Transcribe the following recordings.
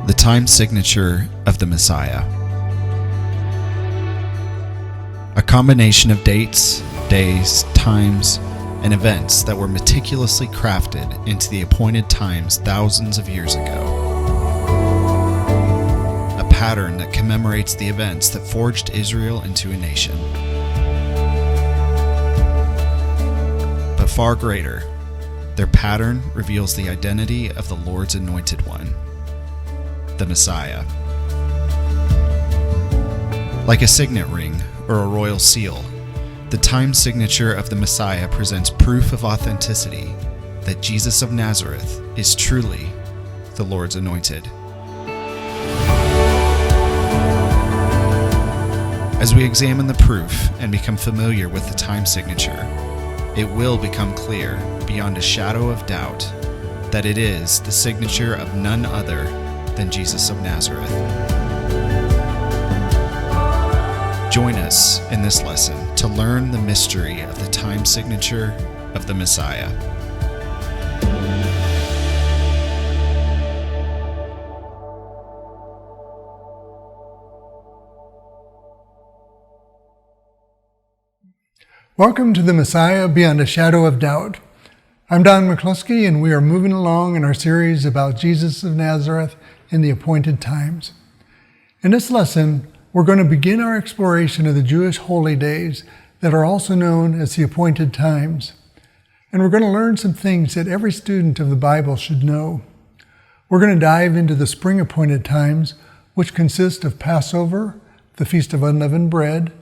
The time signature of the Messiah. A combination of dates, days, times, and events that were meticulously crafted into the appointed times thousands of years ago. A pattern that commemorates the events that forged Israel into a nation. But far greater, their pattern reveals the identity of the Lord's anointed one, the Messiah. Like a signet ring or a royal seal, the time signature of the Messiah presents proof of authenticity that Jesus of Nazareth is truly the Lord's anointed. As we examine the proof and become familiar with the time signature, it will become clear beyond a shadow of doubt that it is the signature of none other than Jesus of Nazareth. Join us in this lesson to learn the mystery of the time signature of the Messiah. Welcome to the Messiah Beyond a Shadow of Doubt. I'm Don McCluskey, and we are moving along in our series about Jesus of Nazareth in the appointed times. In this lesson, we're going to begin our exploration of the Jewish holy days that are also known as the appointed times. And we're going to learn some things that every student of the Bible should know. We're going to dive into the spring appointed times, which consist of Passover, the Feast of Unleavened Bread,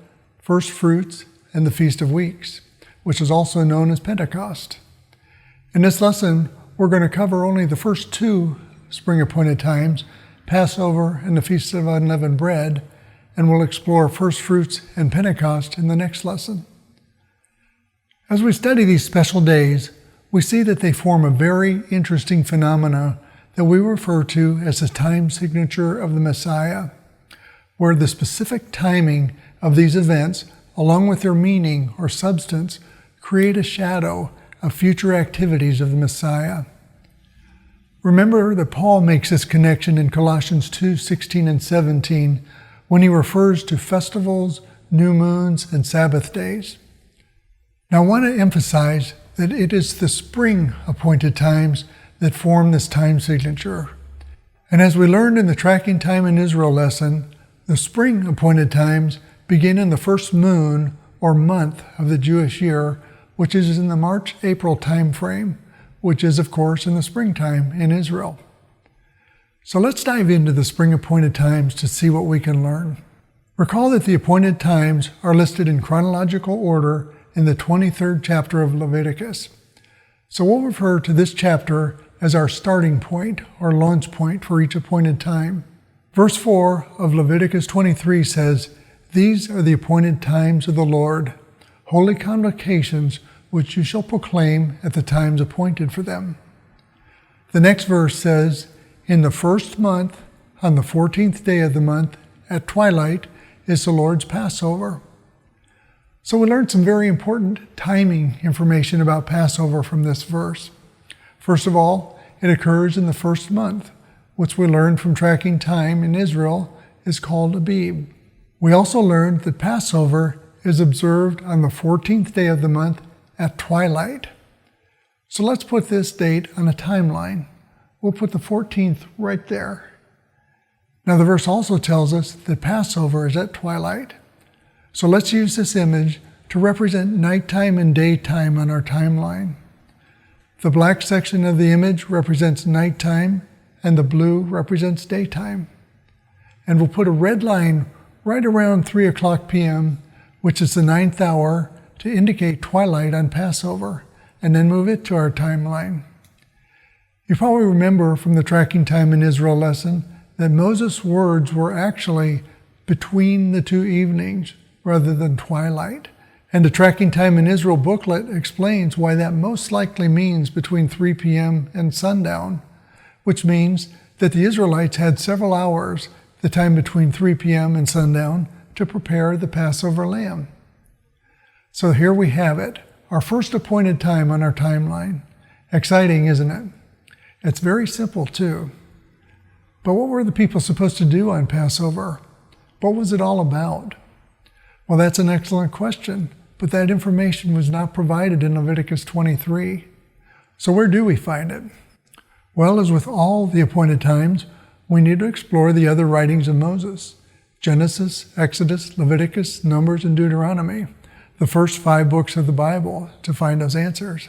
First Fruits, and the Feast of Weeks, which is also known as Pentecost. In this lesson, we're going to cover only the first two spring appointed times, Passover and the Feast of Unleavened Bread, and we'll explore First Fruits and Pentecost in the next lesson. As we study these special days, we see that they form a very interesting phenomena that we refer to as the time signature of the Messiah, where the specific timing of these events, along with their meaning or substance, create a shadow of future activities of the Messiah. Remember that Paul makes this connection in Colossians 2:16 and 17 when he refers to festivals, new moons, and Sabbath days. Now I want to emphasize that it is the spring appointed times that form this time signature. And as we learned in the Tracking Time in Israel lesson, the spring appointed times begin in the first moon or month of the Jewish year, which is in the March-April time frame, which is, of course, in the springtime in Israel. So let's dive into the spring appointed times to see what we can learn. Recall that the appointed times are listed in chronological order in the 23rd chapter of Leviticus. So we'll refer to this chapter as our starting point or launch point for each appointed time. Verse 4 of Leviticus 23 says, "These are the appointed times of the Lord, holy convocations which you shall proclaim at the times appointed for them." The next verse says, "In the first month, on the 14th day of the month, at twilight, is the Lord's Passover." So we learned some very important timing information about Passover from this verse. First of all, it occurs in the first month, which we learned from Tracking Time in Israel is called Abib. We also learned that Passover is observed on the 14th day of the month at twilight. So let's put this date on a timeline. We'll put the 14th right there. Now the verse also tells us that Passover is at twilight. So let's use this image to represent nighttime and daytime on our timeline. The black section of the image represents nighttime and the blue represents daytime. And we'll put a red line right around 3 o'clock p.m., which is the 9th hour, to indicate twilight on Passover, and then move it to our timeline. You probably remember from the Tracking Time in Israel lesson that Moses' words were actually between the two evenings rather than twilight. And the Tracking Time in Israel booklet explains why that most likely means between 3 p.m. and sundown, which means that the Israelites had several hours, the time between 3 p.m. and sundown, to prepare the Passover lamb. So here we have it, our first appointed time on our timeline. Exciting, isn't it? It's very simple, too. But what were the people supposed to do on Passover? What was it all about? Well, that's an excellent question, but that information was not provided in Leviticus 23. So where do we find it? Well, as with all the appointed times, we need to explore the other writings of Moses: Genesis, Exodus, Leviticus, Numbers, and Deuteronomy, the first 5 books of the Bible, to find those answers.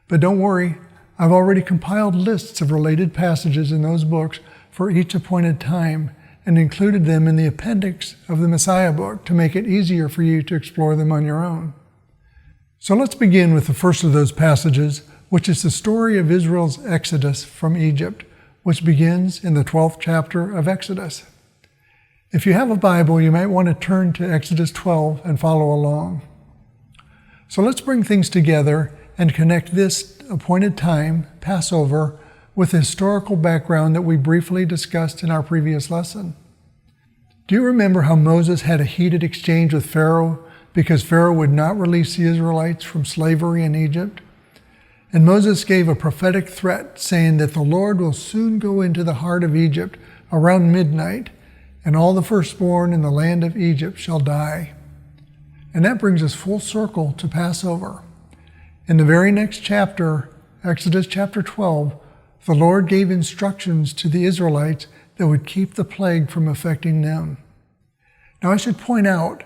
But don't worry, I've already compiled lists of related passages in those books for each appointed time and included them in the appendix of the Messiah book to make it easier for you to explore them on your own. So let's begin with the first of those passages, which is the story of Israel's exodus from Egypt, which begins in the 12th chapter of Exodus. If you have a Bible, you might want to turn to Exodus 12 and follow along. So let's bring things together and connect this appointed time, Passover, with the historical background that we briefly discussed in our previous lesson. Do you remember how Moses had a heated exchange with Pharaoh because Pharaoh would not release the Israelites from slavery in Egypt? And Moses gave a prophetic threat, saying that the Lord will soon go into the heart of Egypt around midnight, and all the firstborn in the land of Egypt shall die. And that brings us full circle to Passover. In the very next chapter, Exodus chapter 12, the Lord gave instructions to the Israelites that would keep the plague from affecting them. Now I should point out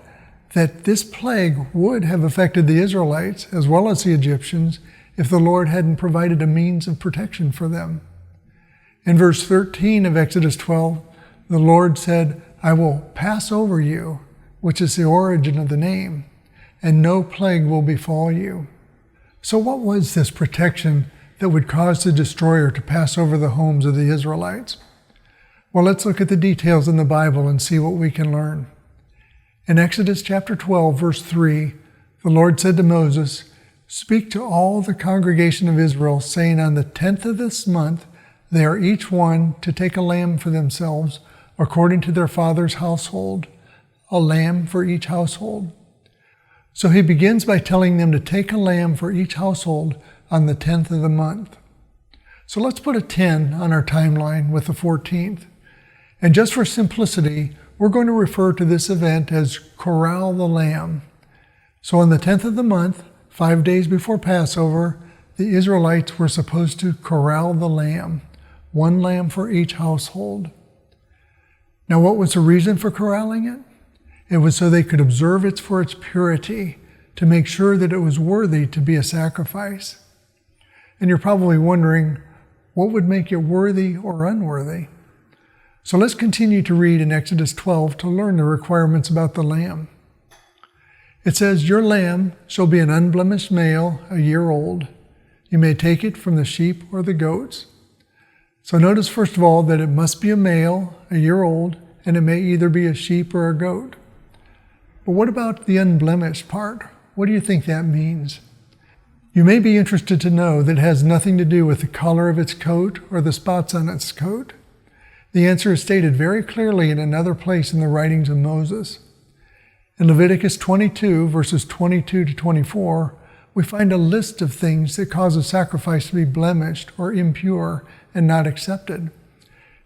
that this plague would have affected the Israelites as well as the Egyptians if the Lord hadn't provided a means of protection for them. In verse 13 of Exodus 12, the Lord said, "I will pass over you," which is the origin of the name, "and no plague will befall you." So what was this protection that would cause the destroyer to pass over the homes of the Israelites? Well, let's look at the details in the Bible and see what we can learn. In Exodus chapter 12, verse 3, the Lord said to Moses, "Speak to all the congregation of Israel, saying, on the 10th of this month, they are each one to take a lamb for themselves, according to their father's household, a lamb for each household." So he begins by telling them to take a lamb for each household on the 10th of the month. So let's put a 10 on our timeline with the 14th. And just for simplicity, we're going to refer to this event as Corral the Lamb. So on the 10th of the month, 5 days before Passover, the Israelites were supposed to corral the lamb, 1 lamb for each household. Now, what was the reason for corralling it? It was so they could observe it for its purity, to make sure that it was worthy to be a sacrifice. And you're probably wondering, what would make it worthy or unworthy? So let's continue to read in Exodus 12 to learn the requirements about the lamb. It says, "Your lamb shall be an unblemished male, a year old. You may take it from the sheep or the goats." So notice first of all that it must be a male, a year old, and it may either be a sheep or a goat. But what about the unblemished part? What do you think that means? You may be interested to know that it has nothing to do with the color of its coat or the spots on its coat. The answer is stated very clearly in another place in the writings of Moses. In Leviticus 22, verses 22 to 24, we find a list of things that cause a sacrifice to be blemished or impure and not accepted.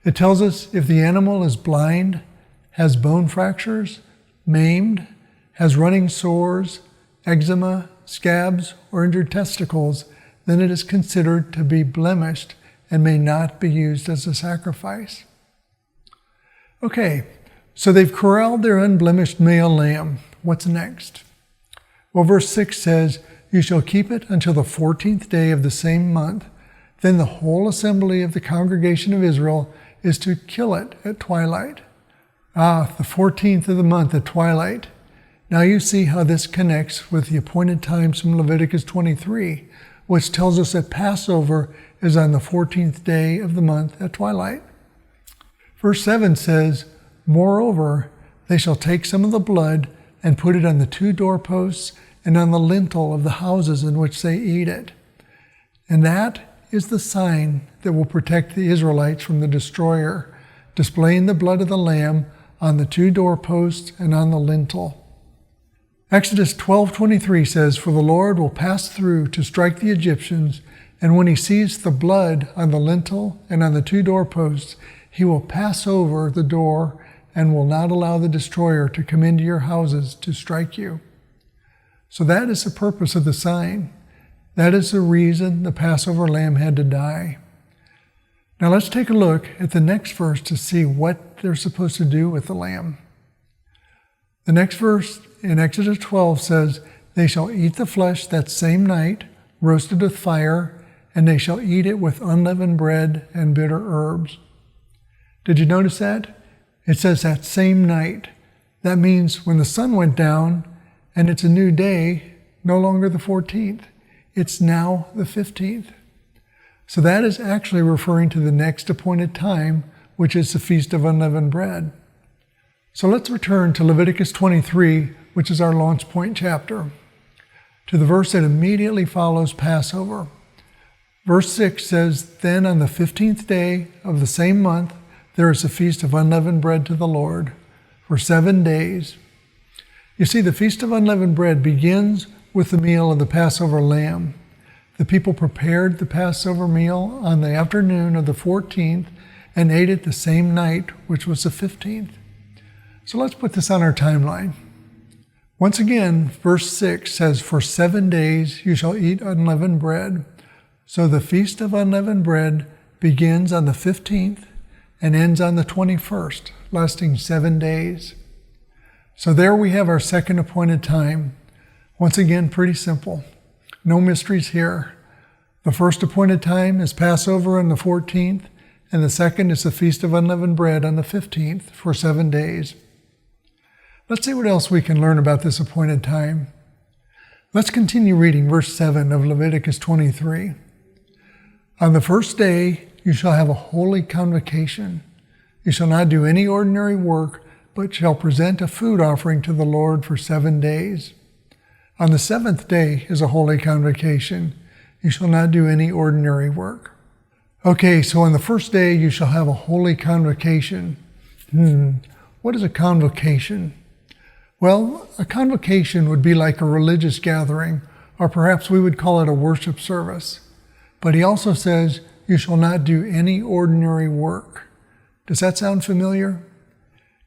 It tells us if the animal is blind, has bone fractures, maimed, has running sores, eczema, scabs, or injured testicles, then it is considered to be blemished and may not be used as a sacrifice. Okay, so they've corralled their unblemished male lamb. What's next? Well, verse 6 says, "You shall keep it until the 14th day of the same month. Then the whole assembly of the congregation of Israel is to kill it at twilight." The 14th of the month at twilight. Now you see how this connects with the appointed times from Leviticus 23, which tells us that Passover is on the 14th day of the month at twilight. Verse 7 says, "Moreover, they shall take some of the blood and put it on the 2 doorposts and on the lintel of the houses in which they eat it. And that is the sign that will protect the Israelites from the destroyer, displaying the blood of the lamb on the 2 doorposts and on the lintel." Exodus 12:23 says, "For the Lord will pass through to strike the Egyptians, and when he sees the blood on the lintel and on the 2 doorposts, he will pass over the door and will not allow the destroyer to come into your houses to strike you. So that is the purpose of the sign. That is the reason the Passover lamb had to die. Now let's take a look at the next verse to see what they're supposed to do with the lamb. The next verse in Exodus 12 says, "They shall eat the flesh that same night, roasted with fire, and they shall eat it with unleavened bread and bitter herbs." Did you notice that? It says that same night. That means when the sun went down and it's a new day, no longer the 14th. It's now the 15th. So that is actually referring to the next appointed time, which is the Feast of Unleavened Bread. So let's return to Leviticus 23, which is our launch point chapter, to the verse that immediately follows Passover. Verse 6 says, "Then on the 15th day of the same month, there is a feast of unleavened bread to the Lord for 7 days." You see, the Feast of Unleavened Bread begins with the meal of the Passover lamb. The people prepared the Passover meal on the afternoon of the 14th and ate it the same night, which was the 15th. So let's put this on our timeline. Once again, verse 6 says, "For 7 days you shall eat unleavened bread." So the Feast of Unleavened Bread begins on the 15th and ends on the 21st, lasting 7 days. So there we have our second appointed time. Once again, pretty simple. No mysteries here. The first appointed time is Passover on the 14th, and the second is the Feast of Unleavened Bread on the 15th for 7 days. Let's see what else we can learn about this appointed time. Let's continue reading verse 7 of Leviticus 23. "On the first day you shall have a holy convocation. You shall not do any ordinary work, but shall present a food offering to the Lord for 7 days. On the 7th day is a holy convocation. You shall not do any ordinary work." Okay, so on the first day you shall have a holy convocation. What is a convocation? Well, a convocation would be like a religious gathering, or perhaps we would call it a worship service. But he also says, "You shall not do any ordinary work." Does that sound familiar?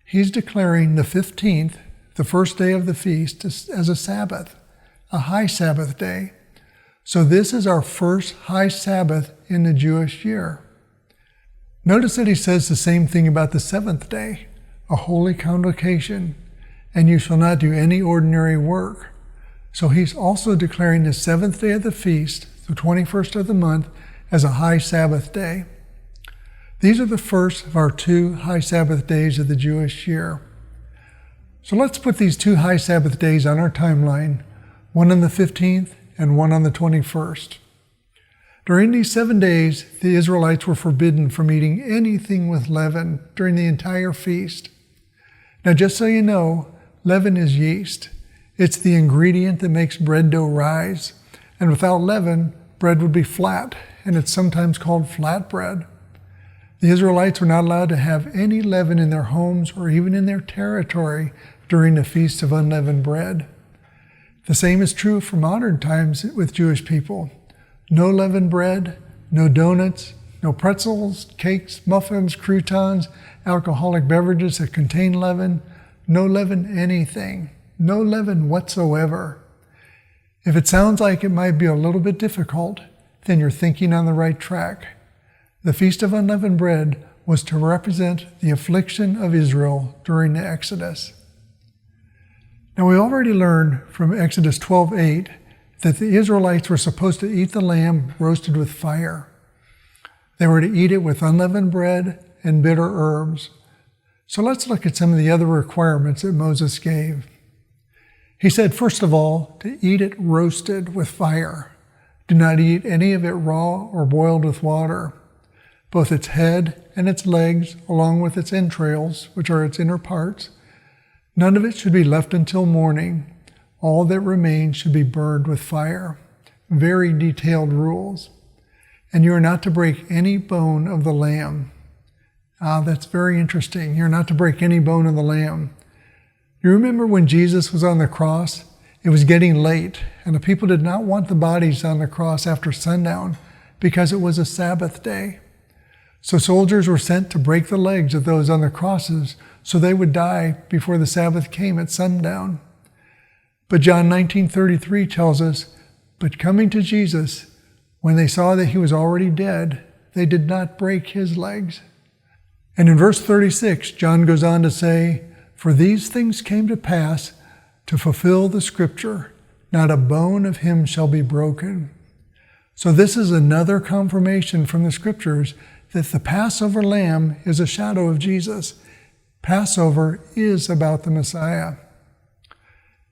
He's declaring the 15th, the first day of the feast, as a Sabbath, a high Sabbath day. So this is our first high Sabbath in the Jewish year. Notice that he says the same thing about the 7th day, a holy convocation, and you shall not do any ordinary work. So he's also declaring the 7th day of the feast, the 21st of the month, as a high Sabbath day. These are the first of our 2 high Sabbath days of the Jewish year. So let's put these 2 high Sabbath days on our timeline, one on the 15th and one on the 21st. During these 7 days, the Israelites were forbidden from eating anything with leaven during the entire feast. Now, just so you know, leaven is yeast. It's the ingredient that makes bread dough rise. And without leaven, bread would be flat, and it's sometimes called flat bread. The Israelites were not allowed to have any leaven in their homes or even in their territory during the Feast of Unleavened Bread. The same is true for modern times with Jewish people. No leavened bread, no donuts, no pretzels, cakes, muffins, croutons, alcoholic beverages that contain leaven, no leaven anything, no leaven whatsoever. If it sounds like it might be a little bit difficult, then you're thinking on the right track. The Feast of Unleavened Bread was to represent the affliction of Israel during the Exodus. Now, we already learned from Exodus 12:8 that the Israelites were supposed to eat the lamb roasted with fire. They were to eat it with unleavened bread and bitter herbs. So let's look at some of the other requirements that Moses gave. He said, first of all, to eat it roasted with fire. Do not eat any of it raw or boiled with water. Both its head and its legs, along with its entrails, which are its inner parts, none of it should be left until morning. All that remains should be burned with fire. Very detailed rules. And you are not to break any bone of the lamb. That's very interesting. You're not to break any bone of the lamb. You remember when Jesus was on the cross? It was getting late, and the people did not want the bodies on the cross after sundown because it was a Sabbath day. So soldiers were sent to break the legs of those on the crosses so they would die before the Sabbath came at sundown. But John 19:33 tells us, "But coming to Jesus, when they saw that he was already dead, they did not break his legs." And in verse 36, John goes on to say, "For these things came to pass to fulfill the scripture, not a bone of him shall be broken." So this is another confirmation from the scriptures that the Passover lamb is a shadow of Jesus. Passover is about the Messiah.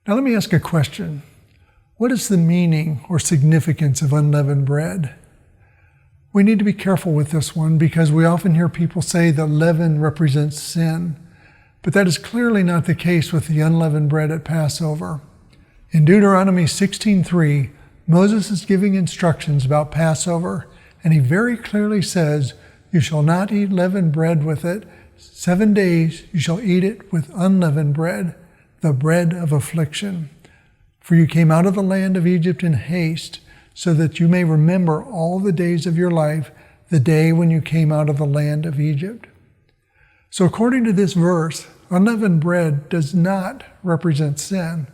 Now let me ask a question. What is the meaning or significance of unleavened bread? We need to be careful with this one because we often hear people say that leaven represents sin, but that is clearly not the case with the unleavened bread at Passover. In Deuteronomy 16:3, Moses is giving instructions about Passover, and he very clearly says, "You shall not eat leavened bread with it. 7 days you shall eat it with unleavened bread, the bread of affliction. For you came out of the land of Egypt in haste, so that you may remember all the days of your life, the day when you came out of the land of Egypt." So according to this verse, unleavened bread does not represent sin.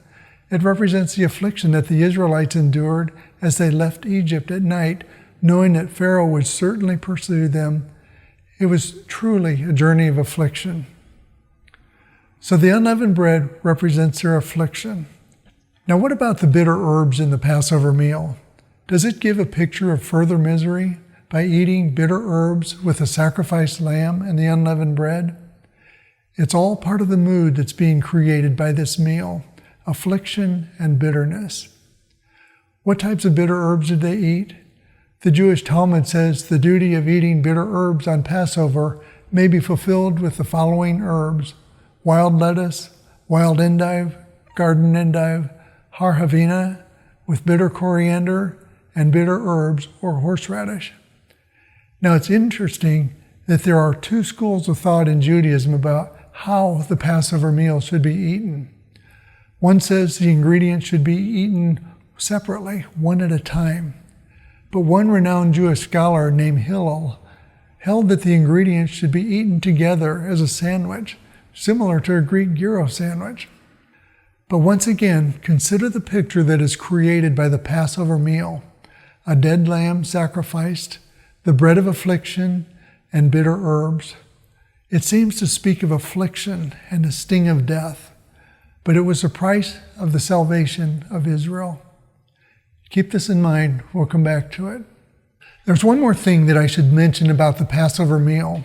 It represents the affliction that the Israelites endured as they left Egypt at night, knowing that Pharaoh would certainly pursue them. It was truly a journey of affliction. So the unleavened bread represents their affliction. Now what about the bitter herbs in the Passover meal? Does it give a picture of further misery by eating bitter herbs with the sacrificed lamb and the unleavened bread? It's all part of the mood that's being created by this meal, affliction and bitterness. What types of bitter herbs did they eat? The Jewish Talmud says the duty of eating bitter herbs on Passover may be fulfilled with the following herbs: wild lettuce, wild endive, garden endive, har havina, with bitter coriander, and bitter herbs or horseradish. Now it's interesting that there are two schools of thought in Judaism about how the Passover meal should be eaten. One says the ingredients should be eaten separately, one at a time. But one renowned Jewish scholar named Hillel held that the ingredients should be eaten together as a sandwich, similar to a Greek gyro sandwich. But once again, consider the picture that is created by the Passover meal: a dead lamb sacrificed, the bread of affliction, and bitter herbs. It seems to speak of affliction and the sting of death, but it was the price of the salvation of Israel. Keep this in mind. We'll come back to it. There's one more thing that I should mention about the Passover meal.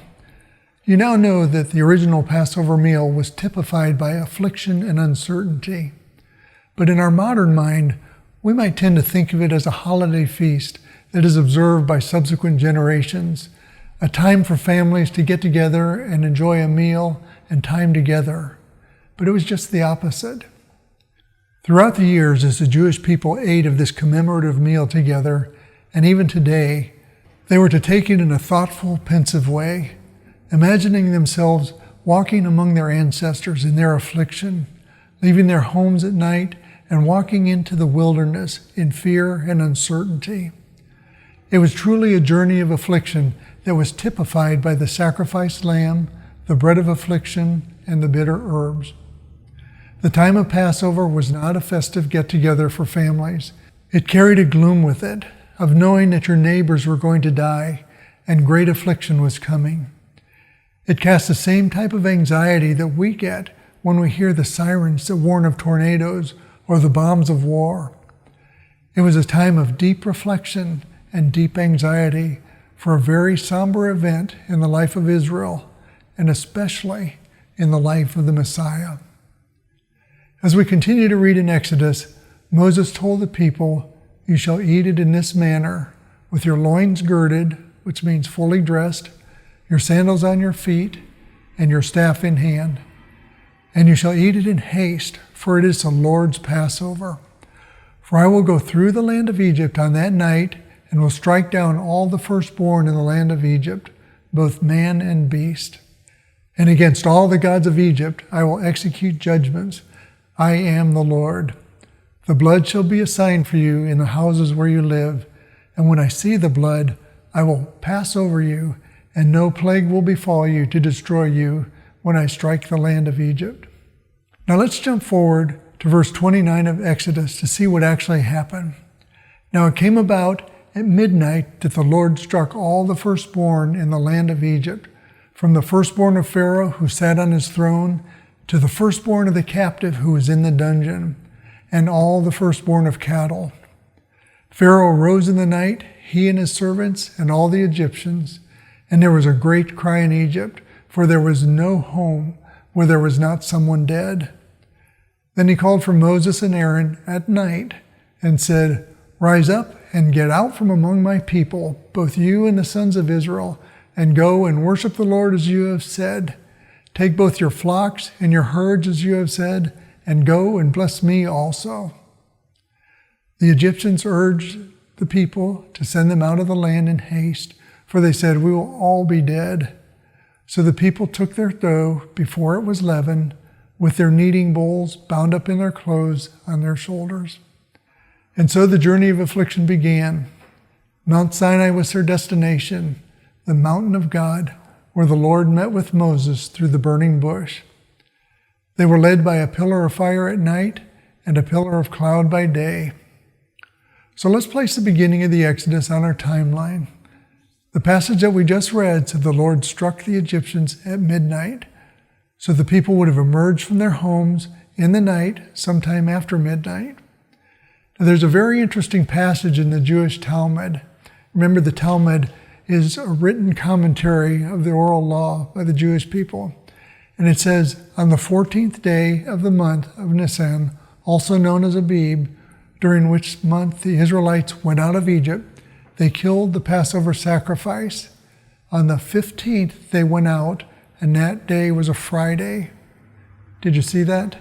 You now know that the original Passover meal was typified by affliction and uncertainty. But in our modern mind, we might tend to think of it as a holiday feast that is observed by subsequent generations, a time for families to get together and enjoy a meal and time together. But it was just the opposite. Throughout the years, as the Jewish people ate of this commemorative meal together, and even today, they were to take it in a thoughtful, pensive way, imagining themselves walking among their ancestors in their affliction, leaving their homes at night and walking into the wilderness in fear and uncertainty. It was truly a journey of affliction that was typified by the sacrificed lamb, the bread of affliction, and the bitter herbs. The time of Passover was not a festive get-together for families. It carried a gloom with it, of knowing that your neighbors were going to die and great affliction was coming. It cast the same type of anxiety that we get when we hear the sirens that warn of tornadoes or the bombs of war. It was a time of deep reflection and deep anxiety for a very somber event in the life of Israel, and especially in the life of the Messiah. As we continue to read in Exodus, Moses told the people, "You shall eat it in this manner, with your loins girded," which means fully dressed, "your sandals on your feet, and your staff in hand. And you shall eat it in haste, for it is the Lord's Passover. For I will go through the land of Egypt on that night, and will strike down all the firstborn in the land of Egypt, both man and beast. And against all the gods of Egypt I will execute judgments. I am the Lord. The blood shall be a sign for you in the houses where you live, and when I see the blood, I will pass over you, and no plague will befall you to destroy you when I strike the land of Egypt. Now let's jump forward to verse 29 of Exodus to see what actually happened. Now it came about at midnight that the Lord struck all the firstborn in the land of Egypt, from the firstborn of Pharaoh who sat on his throne to the firstborn of the captive who was in the dungeon, and all the firstborn of cattle. Pharaoh rose in the night, he and his servants and all the Egyptians, and there was a great cry in Egypt, for there was no home where there was not someone dead. Then he called for Moses and Aaron at night and said, "Rise up and get out from among my people, both you and the sons of Israel, and go and worship the Lord as you have said. Take both your flocks and your herds as you have said, and go and bless me also." The Egyptians urged the people to send them out of the land in haste, for they said, "We will all be dead." So the people took their dough before it was leavened, with their kneading bowls bound up in their clothes on their shoulders. And so the journey of affliction began. Mount Sinai was their destination, the mountain of God, where the Lord met with Moses through the burning bush. They were led by a pillar of fire at night and a pillar of cloud by day. So let's place the beginning of the Exodus on our timeline. The passage that we just read said the Lord struck the Egyptians at midnight. So the people would have emerged from their homes in the night, sometime after midnight. Now, there's a very interesting passage in the Jewish Talmud. Remember, the Talmud is a written commentary of the oral law by the Jewish people. And it says, on the 14th day of the month of Nisan, also known as Abib, during which month the Israelites went out of Egypt, they killed the Passover sacrifice. On the 15th they went out, and that day was a Friday. Did you see that?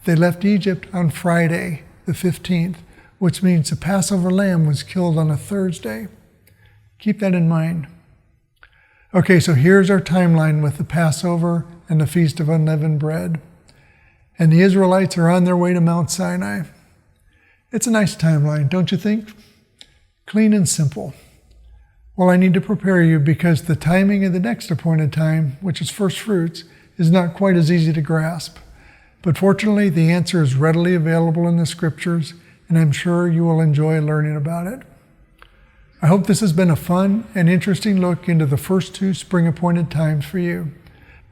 They left Egypt on Friday, the 15th, which means the Passover lamb was killed on a Thursday. Keep that in mind. Okay, so here's our timeline with the Passover and the Feast of Unleavened Bread. And the Israelites are on their way to Mount Sinai. It's a nice timeline, don't you think? Clean and simple. Well, I need to prepare you because the timing of the next appointed time, which is first fruits, is not quite as easy to grasp. But fortunately, the answer is readily available in the scriptures, and I'm sure you will enjoy learning about it. I hope this has been a fun and interesting look into the first two spring appointed times for you.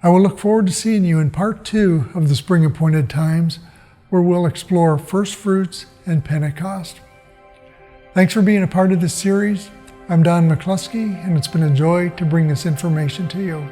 I will look forward to seeing you in part 2 of the spring appointed times, where we'll explore first fruits and Pentecost. Thanks for being a part of this series. I'm Don McCluskey, and it's been a joy to bring this information to you.